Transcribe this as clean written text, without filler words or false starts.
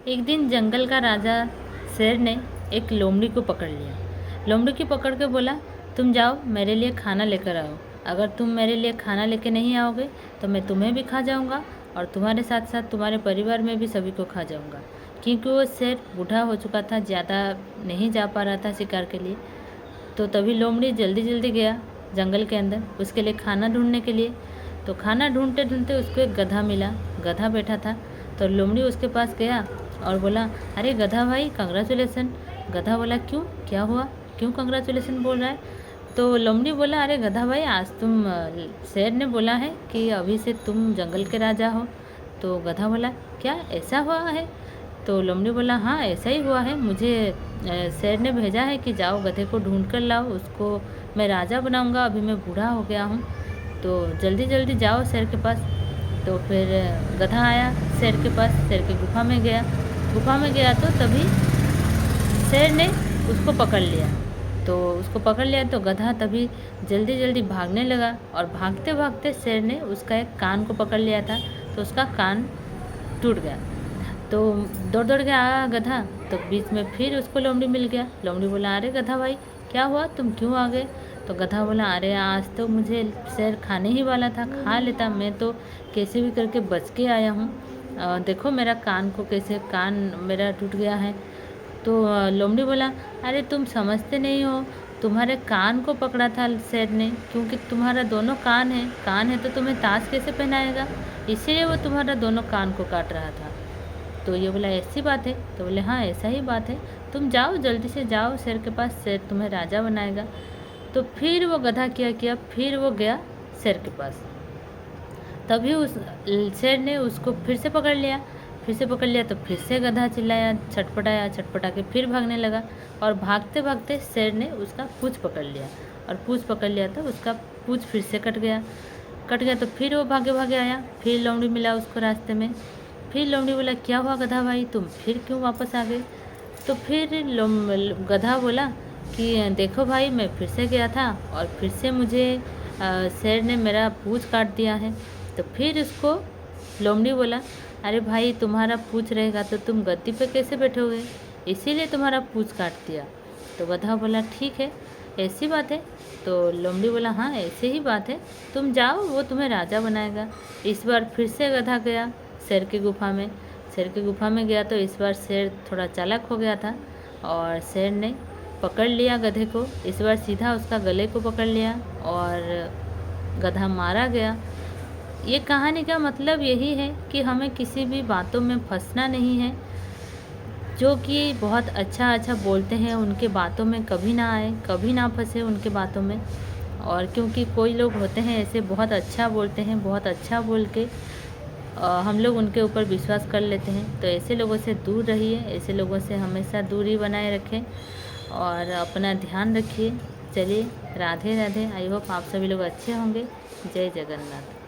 एक दिन जंगल का राजा शेर ने एक लोमड़ी को पकड़ लिया। लोमड़ी को पकड़ के बोला, तुम जाओ मेरे लिए खाना लेकर आओ। अगर तुम मेरे लिए खाना लेके नहीं आओगे तो मैं तुम्हें भी खा जाऊंगा और तुम्हारे साथ साथ तुम्हारे परिवार में भी सभी को खा जाऊंगा। क्योंकि वो शेर बूढ़ा हो चुका था, ज़्यादा नहीं जा पा रहा था शिकार के लिए। तो तभी लोमड़ी जल्दी जल्दी गया जंगल के अंदर उसके लिए खाना ढूंढने के लिए। तो खाना ढूंढते ढूंढते उसको एक गधा मिला। गधा बैठा था तो लोमड़ी उसके पास गया और बोला, अरे गधा भाई कंग्रेचुलेसन। गधा बोला, क्यों, क्या हुआ, क्यों कंग्रेचुलेसन बोल रहा है? तो लोमड़ी बोला, अरे गधा भाई आज तुम शेर ने बोला है कि अभी से तुम जंगल के राजा हो। तो गधा बोला, क्या ऐसा हुआ है? तो लोमड़ी बोला, हाँ ऐसा ही हुआ है, मुझे शेर ने भेजा है कि जाओ गधे को ढूंढ कर लाओ, उसको मैं राजा बनाऊंगा, अभी मैं बूढ़ा हो गया हूँ, तो जल्दी जल्दी जाओ शेर के पास। तो फिर गधा आया शेर के पास, शेर की गुफा में गया। गुफा में गया तो तभी शेर ने उसको पकड़ लिया। तो उसको पकड़ लिया तो गधा तभी जल्दी जल्दी भागने लगा और भागते भागते शेर ने उसका एक कान को पकड़ लिया था, तो उसका कान टूट गया। तो दौड़ दौड़ के आया गधा, तो बीच में फिर उसको लोमड़ी मिल गया। लोमड़ी बोला, अरे गधा भाई क्या हुआ, तुम क्यों आ गए? तो गधा बोला, अरे आज तो मुझे शेर खाने ही वाला था, खा लेता, मैं तो कैसे भी करके बच के आया हूँ। देखो मेरा कान को कैसे, कान मेरा टूट गया है। तो लोमड़ी बोला, अरे तुम समझते नहीं हो, तुम्हारे कान को पकड़ा था शेर ने, क्योंकि तुम्हारा दोनों कान है तो तुम्हें ताज कैसे पहनाएगा, इसीलिए वो तुम्हारा दोनों कान को काट रहा था। तो ये बोला, ऐसी बात है? तो बोले, हाँ ऐसा ही बात है, तुम जाओ जल्दी से जाओ शेर के पास, शेर तुम्हें राजा बनाएगा। तो फिर वो गधा क्या किया, फिर वो गया शेर के पास। तभी उस शेर ने उसको फिर से पकड़ लिया। फिर से पकड़ लिया तो फिर से गधा चिल्लाया, छटपटाया, छटपटा के फिर भागने लगा और भागते भागते शेर ने उसका पूँछ पकड़ लिया। और पूँछ पकड़ लिया तो उसका पूँछ फिर से कट गया। कट गया तो फिर वो भागे भागे आया, फिर लोमड़ी मिला उसको रास्ते में। फिर लोमड़ी बोला, क्या हुआ गधा भाई, तुम फिर क्यों वापस आ गए? तो फिर गधा बोला कि देखो भाई, मैं फिर से गया था और फिर से मुझे शेर ने मेरा पूँछ काट दिया है। तो फिर उसको लोमड़ी बोला, अरे भाई तुम्हारा पूँछ रहेगा तो तुम गद्दी पे कैसे बैठोगे, इसीलिए तुम्हारा पूँछ काट दिया। तो गधा बोला, ठीक है ऐसी बात है। तो लोमड़ी बोला, हाँ ऐसे ही बात है, तुम जाओ वो तुम्हें राजा बनाएगा। इस बार फिर से गधा गया शेर की गुफा में। शेर की गुफा में गया तो इस बार शेर थोड़ा चालाक हो गया था और शेर ने पकड़ लिया गधे को। इस बार सीधा उसका गले को पकड़ लिया और गधा मारा गया। ये कहानी का मतलब यही है कि हमें किसी भी बातों में फंसना नहीं है। जो कि बहुत अच्छा अच्छा बोलते हैं उनके बातों में कभी ना आए, कभी ना फंसे उनके बातों में। और क्योंकि कोई लोग होते हैं ऐसे बहुत अच्छा बोलते हैं, बहुत अच्छा बोल के हम लोग उनके ऊपर विश्वास कर लेते हैं। तो ऐसे लोगों से दूर रहिए, ऐसे लोगों से हमेशा दूरी बनाए रखें और अपना ध्यान रखिए। चलिए, राधे राधे। आई होप आप सभी लोग अच्छे होंगे। जय जगन्नाथ।